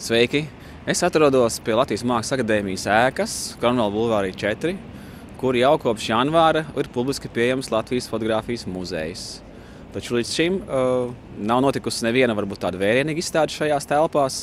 Sveiki! Es atrodos pie Latvijas Mākslas akadēmijas ēkas, Kronvalda bulvārī 4, kur jau kopš janvāra ir publiski pieejams Latvijas fotogrāfijas muzejs. Taču līdz šim nav notikusi neviena varbūt tāda vērienīga izstāde šajās telpās.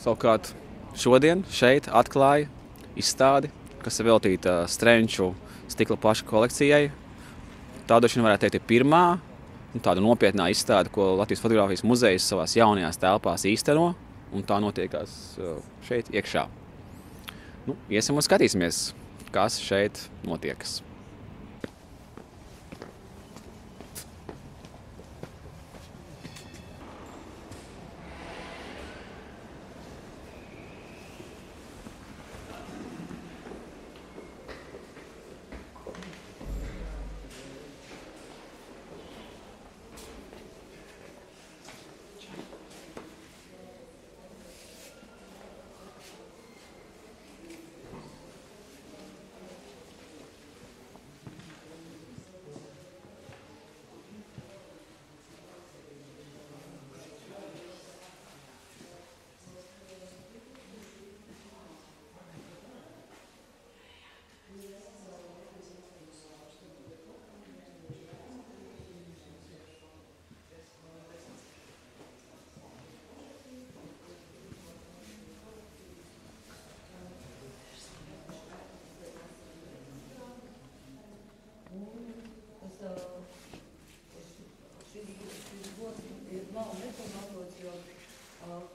Savukārt šodien šeit atklāja izstādi, kas ir veltīta Strenču stikla plašu kolekcijai. Tā droši vien varētu teikt ir pirmā tāda nopietnā izstāde, ko Latvijas fotogrāfijas muzejs savās jaunajās telpās īsteno, un tā notiekās šeit iekšā. Iesim un skatīsimies, kas šeit notiekas.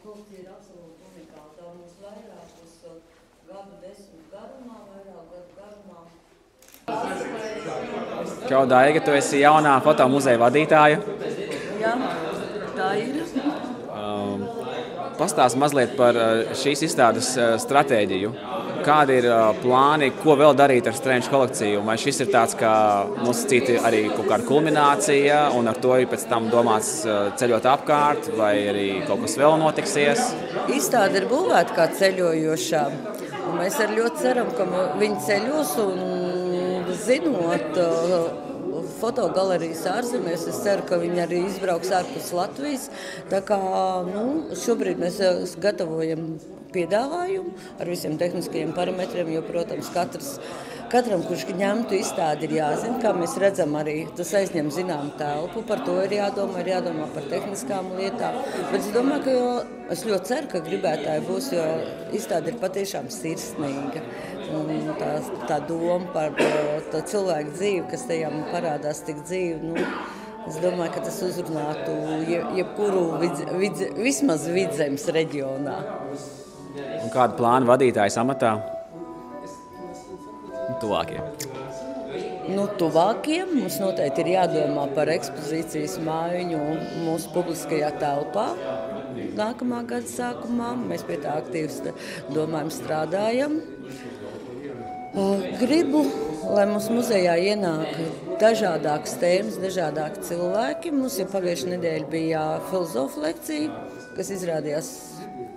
Kolekcija ir absolūti unikāla. Tā mums vairākus gadu desmit garumā, vairāk gadu garumā. Čau, Daiga, tu esi jaunā fotomuzeja vadītāja. Jā, tā ir. Pastāsti mazliet par šīs izstādes stratēģiju. Kādi ir plāni, ko vēl darīt ar Strenču kolekciju? Vai šis ir tāds, kā nosacīti arī kaut kāda kulminācija, un ar to ir pēc tam domāts ceļot apkārt, vai arī kaut kas vēl notiksies? Izstāde ir būvēta kā ceļojošā, un mēs arī ļoti ceram, ka viņi ceļos, un zinot fotogalerijas ārzemēs, es ceru, ka viņi arī izbrauks ārpus Latvijas. Tā kā šobrīd mēs gatavojam piedāvājumu ar visiem tehniskajiem parametriem, jo, protams, katram, kurš ņemtu izstādi, ir jāzina, kā mēs redzam arī, tas aizņem zināmu telpu, par to ir jādomā par tehniskām lietām. Bet es domāju, ka es ļoti ceru, ka gribētāji būs, jo izstāde ir patiešām sirsnīga. Un tā doma par tā cilvēku dzīvi, kas tajā parādās tik dzīvi, es domāju, ka tas uzrunātu jebkuru vismaz Vidzemes reģionā. Un kāda plāna vadītājas amatā? Tuvākie. Tuvākiem mums noteikti ir jādomā par ekspozīcijas maiņu mūsu publiskajā telpā. Nākamā gada sākumā mēs pie tā aktīvi domājam, strādājam. Gribu, lai mums muzejā ienāk dažādākas tēmas, dažādāki cilvēki. Mums jau pagājušajā nedēļā bija filozofu lekcija, kas izrādījās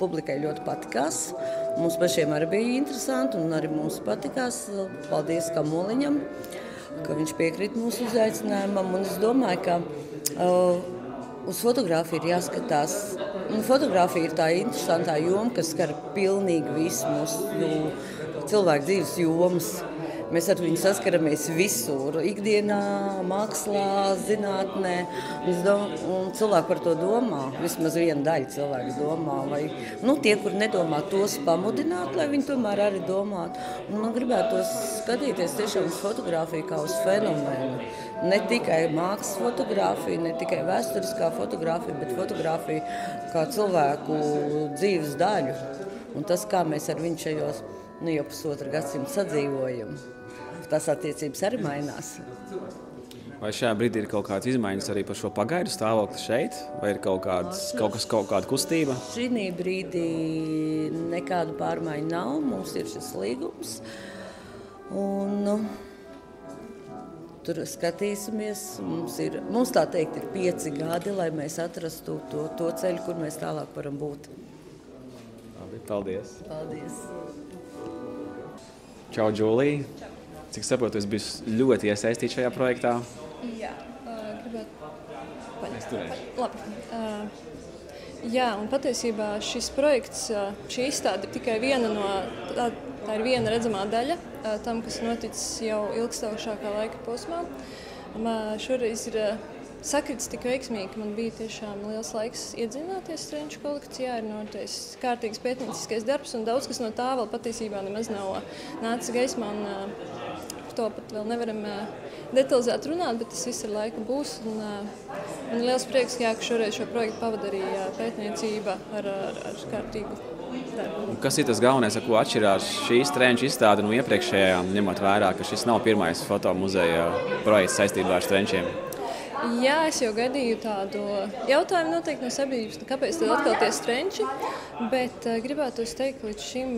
publikai ļoti patikās. Mums pašiem arī bija interesanti un arī mums patikās. Paldies Kamoliņam, ka viņš piekrīt mūsu uzaicinājumam. Un es domāju, ka uz fotogrāfiju ir jāskatās. Fotogrāfija ir tā interesantā joma, kas skar pilnīgi visu mūsu cilvēku dzīves jomas. Mēs ar viņu saskaramies visur, ikdienā, mākslā, zinātnē. Un cilvēki par to domā, vismaz viena daļa cilvēku domā. Vai, tie, kur nedomā, tos pamudināt, lai viņi tomēr arī domātu. Un man gribētos skatīties tiešām uz fotogrāfiju kā uz fenomenu. Ne tikai mākslas fotogrāfiju, ne tikai vēsturiskā fotogrāfija, bet fotogrāfiju kā cilvēku dzīves daļu. Un tas, kā mēs ar viņu šajos jau pusotru gadsimtu sadzīvojam. Tās attiecības arī mainās. Vai šajā brīdī ir kaut kādas izmaiņas arī par šo pagaidu stāvokli šeit? Vai ir kaut kāda kustība? Šī brīdī nekādu pārmaiņu nav. Mums ir šis līgums. Un tur skatīsimies. Mums tā teikt ir 5 gadi, lai mēs atrastu to ceļu, kur mēs tālāk varam būt. Labi, paldies. Paldies. Čau, Džulija. Cik saprotu, es biju ļoti iesaistīts šajā projektā. Jā, gribētu Es turēšu. Labi. Jā, un patiesībā šis projekts, šī izstāde ir tikai viena no, tā ir viena redzamā daļa tam, kas noticis jau ilgstošākā laika posmā. Šoreiz ir sakritis tik veiksmīgi, ka man bija tiešām liels laiks iedziļināties Strenču kolekcijā, ir noties kārtīgs pētnieciskais darbs, un daudz kas no tā vēl patiesībā nemaz nav nācis gaismā, un par to pat vēl nevaram detalizēt runāt, bet tas viss ar laiku būs. Man ir liels prieks, ka šoreiz šo projektu pavadarīja pētniecība ar kārtīgu darbu. Kas ir tas galvenais, ar ko atšķirās šī Strenču izstāde no iepriekšējām, ņemot vērā, ka šis nav pirmais fotomuzeja projekts saistībā ar Strenčiem? Jā, es jau gaidīju tādu jautājumu noteikti no sabiedrības, kāpēc tad atkal tie Strenči, bet gribētu teikt, ka līdz šim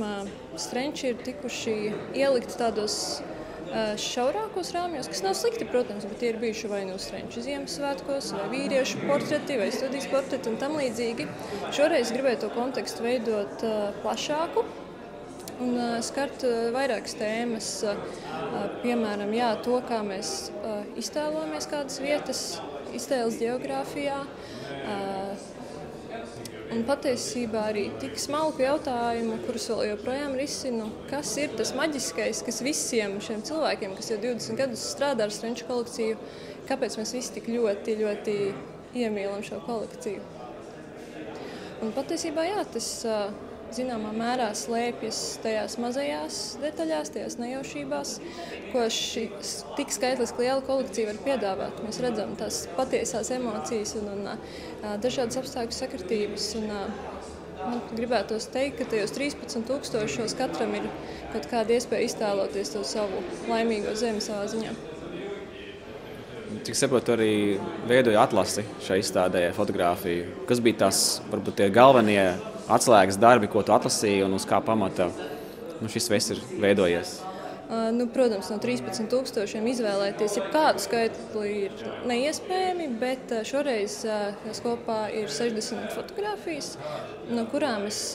Strenči ir tikuši ielikti tādos šaurākos rāmjos, kas nav slikti, protams, bet tie ir bijuši vai no Strenču Ziemassvētkos, vai vīriešu portreti, vai studijas portreti un tam līdzīgi. Šoreiz gribēju to kontekstu veidot plašāku un skart vairākas tēmas, piemēram, to, kā mēs iztēlojamies kādas vietas, iztēles geogrāfijā, un patiesībā arī tik smalku jautājumu, kurus vēl joprojām risinu, kas ir tas maģiskais, kas visiem šiem cilvēkiem, kas jau 20 gadus strādā ar Strenču kolekciju, kāpēc mēs visi tik ļoti, ļoti iemīlam šo kolekciju. Un patiesībā, tas zināmā mērā slēpjas tajās mazajās detaļās, tajās nejaušībās, ko šī tik skaitliski liela kolekcija var piedāvāt. Mēs redzam tās patiesās emocijas un dažādas apstākļu sakritības. Man gribētos teikt, ka tajos 13,000 katram ir kaut kāda iespēja iztēloties to savu laimīgo zemi savā ziņā. Cik saprotu, arī veidoja atlasi šai izstādē fotogrāfiju. Kas bija tās, varbūt, tie galvenie atslēgas darbi, ko tu atlasīji un uz kā pamata šis viss ir veidojies? Protams, no 13,000 izvēlēties jebkādu skaitli ir neiespējami, bet šoreiz kopā ir 60 fotogrāfijas, no kurām es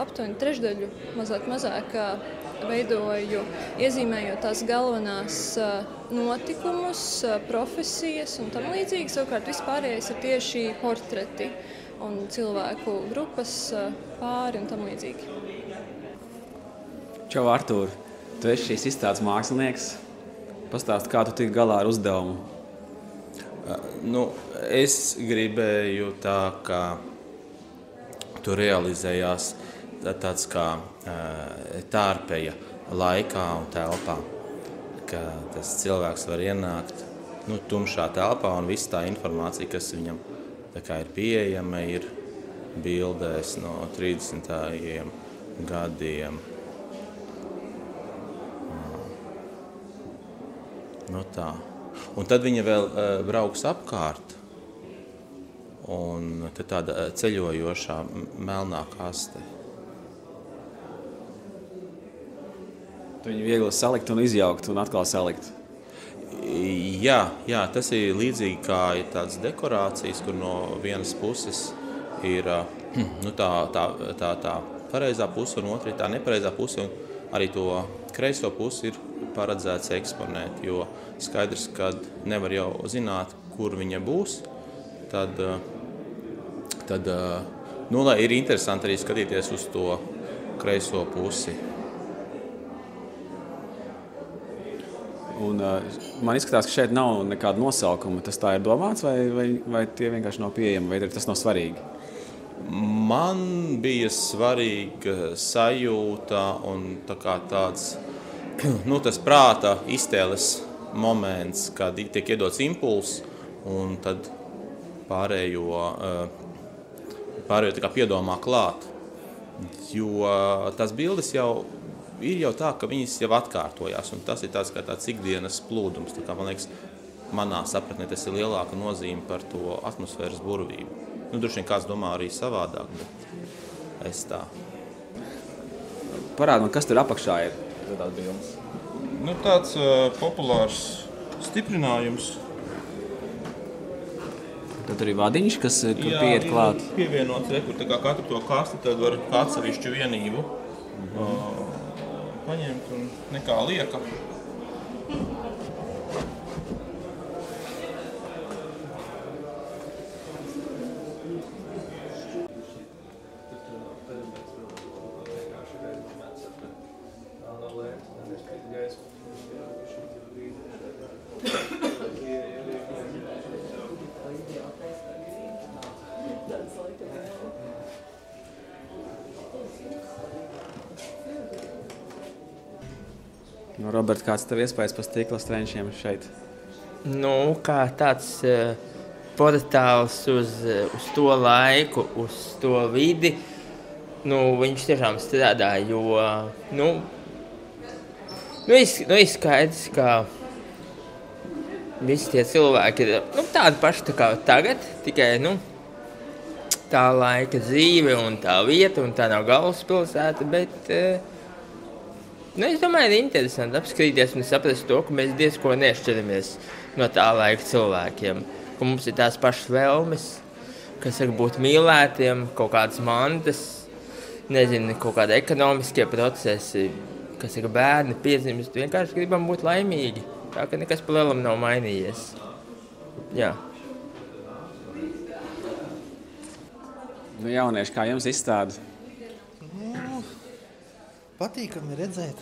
aptuveni trešdaļu, mazāk veidoju, iezīmējot tās galvenās notikumus, profesijas un tam līdzīgi. Savukārt vispārējais ir tieši portreti un cilvēku grupas, pāri un tam līdzīgi. Čau, Artūr! Tu esi šīs izstādes mākslinieks. Pastāsti, kā tu tiki galā ar uzdevumu? Es gribēju tā, ka tu realizējās tāds kā tārpeja laikā un telpā, ka tas cilvēks var ienākt tumšā telpā un viss tā informācija, kas viņam tā kā ir pieejama, ir bildēs no 30. gadiem. Tā. Un tad viņa vēl brauks apkārt, un tad tāda ceļojošā melnā kaste. Tu viņu viegli salikt un izjaukt un atkal salikt. Jā, tas ir līdzīgi kā ir tādas dekorācijas, kur no vienas puses ir tā pareizā puse un otra ir tā nepareizā puse, un arī to kreiso pusi ir paredzēts eksponēt, jo skaidrs, ka nevar jau zināt, kur viņa būs, tad lai ir interesanti arī skatīties uz to kreiso pusi. Un, man izskatās, ka šeit nav nekāda nosaukuma. Tas tā ir domāts, vai tie vienkārši nav pieejami, vai tas nav svarīgi? Man bija svarīga sajūta un tāds tas prāta iztēles moments, kad tiek iedots impulss un tad pārējo tā kā piedomā klāt. Jo tās bildes jau ir tā, ka viņas jau atkārtojās, un tas ir tāds ikdienas plūdums. Tā kā, man liekas, manā sapratnē tas ir lielāka nozīme par to atmosfēras burvību. Droši vien kāds domā arī savādāk, bet es tā. Parādi man, kas tur apakšā ir? Bildes. Tāds populārs stiprinājums. Tad arī vadiņš, kas pieiet klāt. Pievienots, kur katru to kasti tad var atsevišķu vienību paņemt un nekā lieka. Nu, Robert, kāds tev iespējas par stikla strenčiem šeit? Nu, kā tāds portāls uz to laiku, uz to vidi, viņš tiešām strādā, jo, ir skaidrs, ka visi tie cilvēki ir tādi paši tā kā tagad, tikai, tā laika dzīve un tā vieta, un tā nav galvaspilsēta, bet, es domāju, ir interesanti apskatīties un saprast to, ka mēs diezko nešķiramies no tā laika cilvēkiem, ka mums ir tās pašas vēlmes, kas var būt mīlētiem, kaut kādas mantas, nezinu, kaut kādi ekonomiskie procesi, kas ir bērni, piedzimst, vienkārši gribam būt laimīgi. Tā ka nekas pa lielam nav mainījies. Jā. Nu, jaunieši, kā jums izstāde? Patīkami redzēt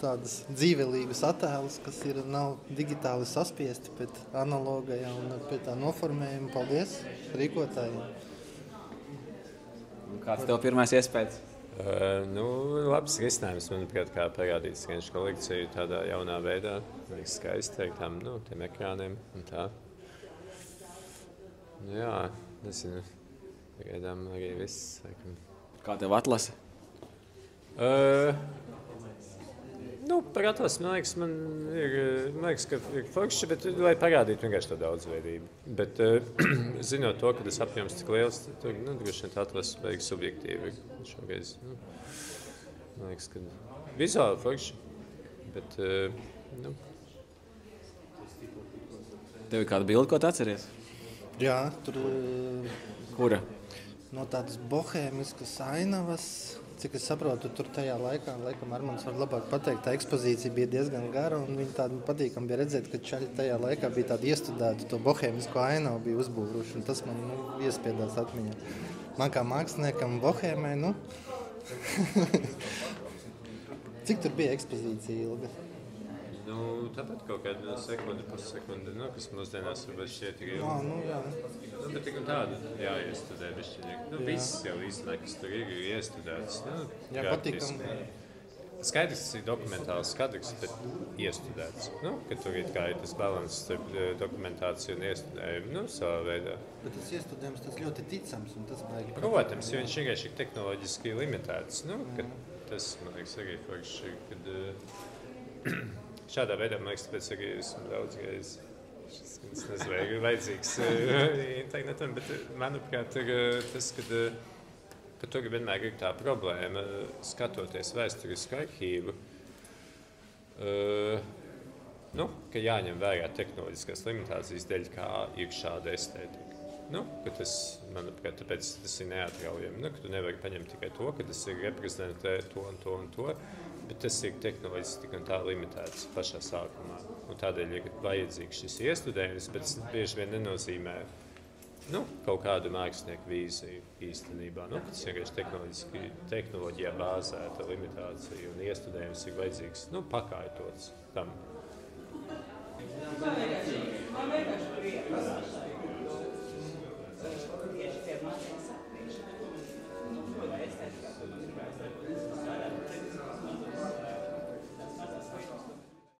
tādas dzīvelīgas attēlus, kas nav digitāli saspiesti pēc analogajā un pēc tā noformējuma. Paldies rīkotājiem. Kāds tev pirmais iespējas? Labs risinājums, manuprāt, kā parādīt skrenču kolekciju tādā jaunā veidā. Liekas skaisti ar tiem ekrāniem un tā. Jā, nezinu, pagaidām arī viss. Kā tev atlasi? Par atlasi, man liekas, ka ir forši, bet lai parādītu vienkārši to daudzveidību. Bet, zinot to, ka tas apjoms tik liels, tur droši vien tā atlasi vajag subjektīvi šoreiz. Man liekas, ka vizuāli forši, bet, Tev ir kāda bilde, ko tu atceries? Jā, tur Kura? no tādas bohēmiskas ainavas. Cik es saprotu, tur tajā laikā, laikam Armands var labāk pateikt, tā ekspozīcija bija diezgan gara, un viņi tādu patīkami bija redzēt, ka čaļi tajā laikā bija tādi iestudēti, to bohēmisko ainavu bija uzbūruši, un tas man iespiedās atmiņā. Man kā māksliniekam bohēmē, Cik tur bija ekspozīcija ilga? Tāpat kaut kāda sekundi, pussekundi, kas mūsdienās varbūt šķiet ir ilgi. Jā. Bet tik un tādu jāiestudē bišķiņi. Viss jau īstenībā, kas tur ir iestudēts. Jā, patīkami. Skaidrs, tas ir dokumentāls kadrs, bet iestudēts. Ka tur ir tas balans starp dokumentāciju un iestudējumu, savā veidā. Bet tas iestudējums, tas ļoti ticams, un tas baigi. Protams, jo viņš vienkārši ir tehnoloģiski limitēts. Tas, man liekas, arī forši, kad šādā veidā, man liekas, tāpēc arī esmu daudzreiz, es nezinu, vai ir vajadzīgs internetam, bet, manuprāt, ir tas, ka tur vienmēr ir tā problēma, skatoties vēsturisku arhīvu, ka jāņem vērā tehnoloģiskās limitācijas dēļ, kā ir šāda estētika. Ka tas, manuprāt, tāpēc tas ir neatraujami, ka tu nevari paņemt tikai to, ka tas ir reprezentē to un to un to, bet tas ir tehnoloģiski tik un tā limitēts pašā sākumā. Un tādēļ ir vajadzīgs šis iestudējums, bet tas bieži vien nenozīmē kaut kādu mākslinieku vīziju īstenībā. Tas vienkārši tehnoloģijā bāzēta limitācija un iestudējums ir vajadzīgs pakaitot tam.